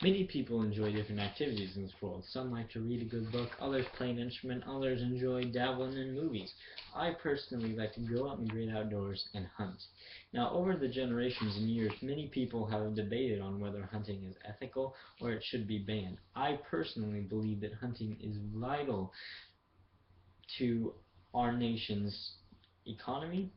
Many people enjoy different activities in this world. Some like to read a good book, others play an instrument, others enjoy dabbling in movies. I personally like to go out in the great outdoors and hunt. Now, over the generations and years, many people have debated on whether hunting is ethical or it should be banned. I personally believe that hunting is vital to our nation's economy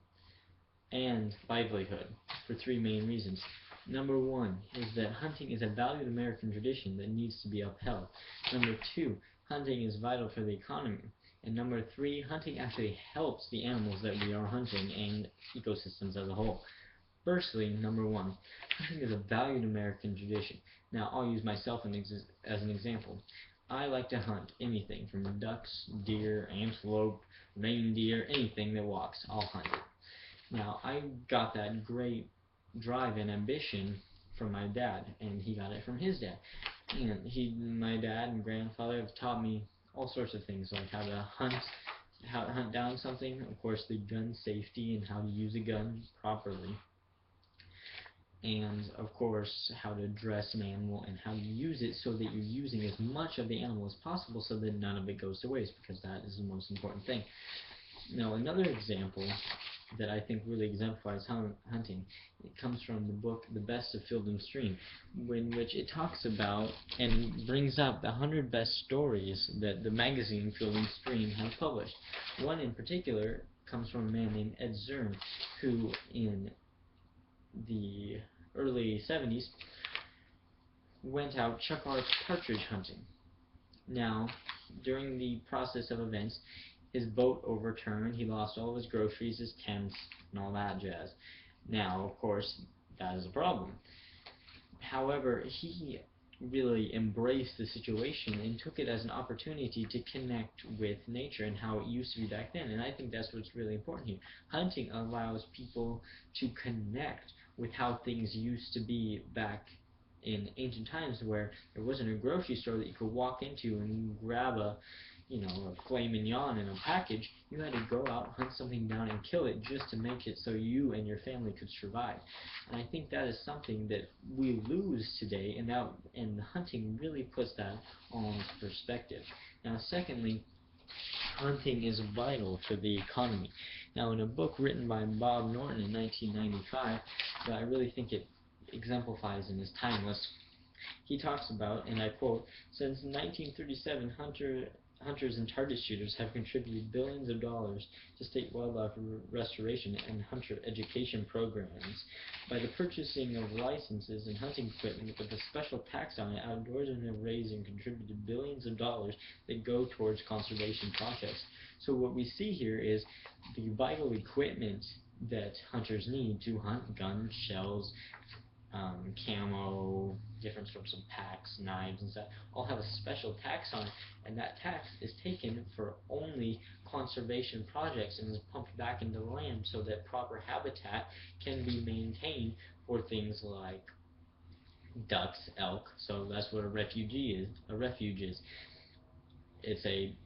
and livelihood for three main reasons. Number one is that hunting is a valued American tradition that needs to be upheld. Number two, hunting is vital for the economy. And number three, hunting actually helps the animals that we are hunting and ecosystems as a whole. Firstly, number one, hunting is a valued American tradition. Now, I'll use myself as an example. I like to hunt anything from ducks, deer, antelope, reindeer, anything that walks, I'll hunt it. Now, I got that great drive and ambition from my dad, and he got it from his dad. And my dad and grandfather have taught me all sorts of things, like how to hunt down something, of course the gun safety and how to use a gun properly, and of course how to dress an animal and how to use it so that you're using as much of the animal as possible so that none of it goes to waste, because that is the most important thing. Now, another example that I think really exemplifies hunting, it comes from the book The Best of Field and Stream, in which it talks about and brings up the 100 best stories that the magazine Field and Stream has published. One in particular comes from a man named Ed Zern, who in the early 70s went out Chuck Arts partridge hunting. Now, during the process of events, his boat overturned, he lost all of his groceries, his tents, and all that jazz. Now, of course, that is a problem. However, he really embraced the situation and took it as an opportunity to connect with nature and how it used to be back then. And I think that's what's really important here. Hunting allows people to connect with how things used to be back in ancient times, where there wasn't a grocery store that you could walk into and grab a filet mignon in a package. You had to go out, hunt something down, and kill it just to make it so you and your family could survive. And I think that is something that we lose today, and hunting really puts that on perspective. Now, secondly, hunting is vital for the economy. Now, in a book written by Bob Norton in 1995, that I really think it exemplifies and is timeless, he talks about, and I quote, "Since 1937, hunters and target shooters have contributed billions of dollars to state wildlife restoration and hunter education programs. By the purchasing of licenses and hunting equipment with a special tax on it, outdoorsmen have raised and contributed billions of dollars that go towards conservation projects." So what we see here is the vital equipment that hunters need to hunt: guns, shells, camo, different sorts of packs, knives, and stuff, all have a special tax on it, and that tax is taken for only conservation projects and is pumped back into the land so that proper habitat can be maintained for things like ducks, elk. So that's what a refuge is. It's a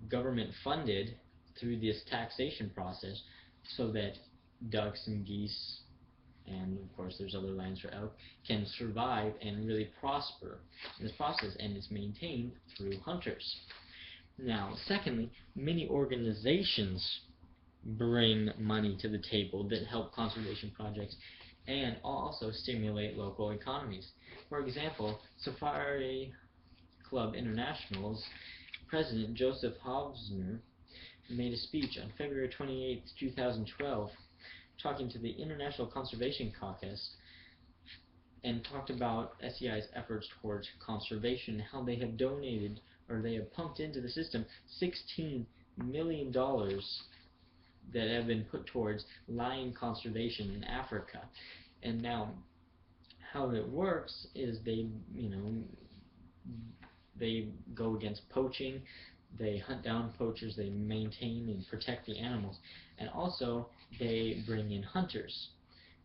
government funded through this taxation process so that ducks and geese, and of course there's other lands for elk, can survive and really prosper in this process, and it's maintained through hunters. Now, secondly, many organizations bring money to the table that help conservation projects and also stimulate local economies. For example, Safari Club International's president, Joseph Hobsner, made a speech on February 28, 2012, talking to the International Conservation Caucus, and talked about SCI's efforts towards conservation, how they have donated, or they have pumped into the system, $16 million that have been put towards lion conservation in Africa. And now, how it works is they go against poaching, they hunt down poachers, they maintain and protect the animals, and also they bring in hunters.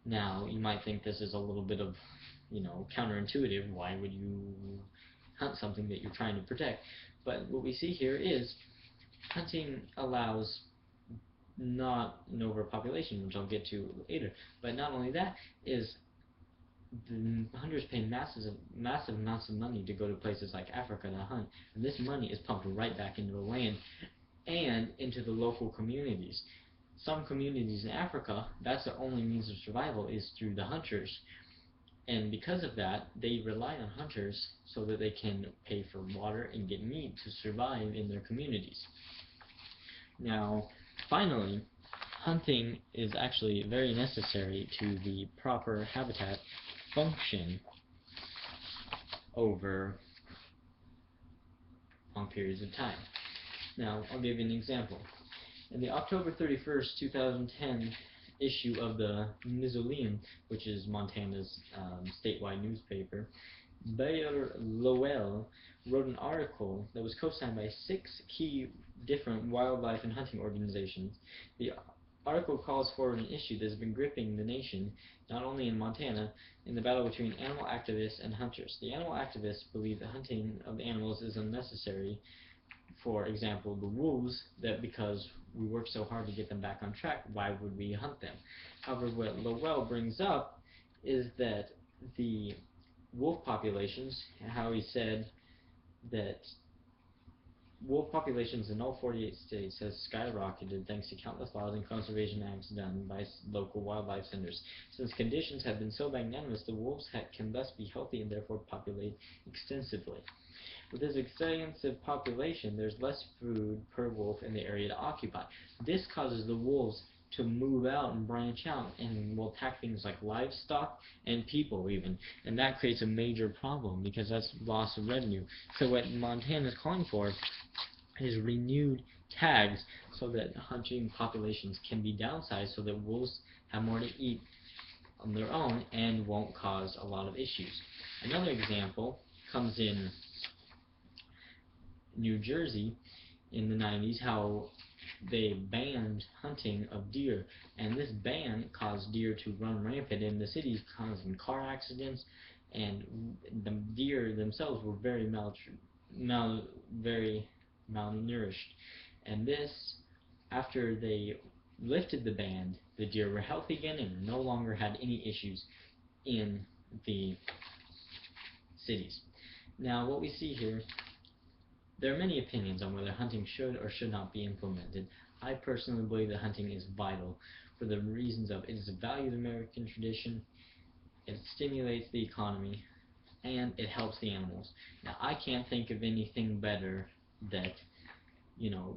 Now, you might think this is a little bit of, counterintuitive. Why would you hunt something that you're trying to protect? But what we see here is hunting allows not an overpopulation, which I'll get to later, but not only that, is the hunters pay massive amounts of money to go to places like Africa to hunt, and this money is pumped right back into the land and into the local communities. Some communities in Africa, that's their only means of survival is through the hunters. And because of that, they rely on hunters so that they can pay for water and get meat to survive in their communities. Now, finally, hunting is actually very necessary to the proper habitat function over long periods of time. Now, I'll give you an example. In the October 31st, 2010 issue of the Missoulian, which is Montana's statewide newspaper, Bayer Lowell wrote an article that was co-signed by 6 key different wildlife and hunting organizations. The article calls for an issue that has been gripping the nation, not only in Montana, in the battle between animal activists and hunters. The animal activists believe that hunting of animals is unnecessary. For example, the wolves, that because we work so hard to get them back on track, why would we hunt them? However, what Lowell brings up is that the wolf populations, how he said that wolf populations in all 48 states has skyrocketed thanks to countless laws and conservation acts done by local wildlife centers. Since conditions have been so magnanimous, the wolves can thus be healthy and therefore populate extensively. With this extensive population, there's less food per wolf in the area to occupy. This causes the wolves to move out and branch out and will attack things like livestock and people even. And that creates a major problem because that's loss of revenue. So what Montana is calling for is renewed tags so that hunting populations can be downsized so that wolves have more to eat on their own and won't cause a lot of issues. Another example comes in New Jersey in the 90s, how they banned hunting of deer, and this ban caused deer to run rampant in the cities, causing car accidents, and the deer themselves were very malnourished. And this, after they lifted the ban, the deer were healthy again and no longer had any issues in the cities. Now, what we see here, there are many opinions on whether hunting should or should not be implemented. I personally believe that hunting is vital for the reasons of it is a valued American tradition, it stimulates the economy, and it helps the animals. Now, I can't think of anything better that,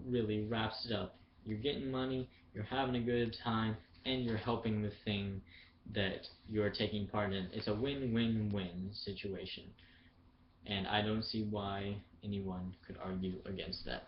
really wraps it up. You're getting money, you're having a good time, and you're helping the thing that you're taking part in. It's a win-win-win situation. And I don't see why anyone could argue against that.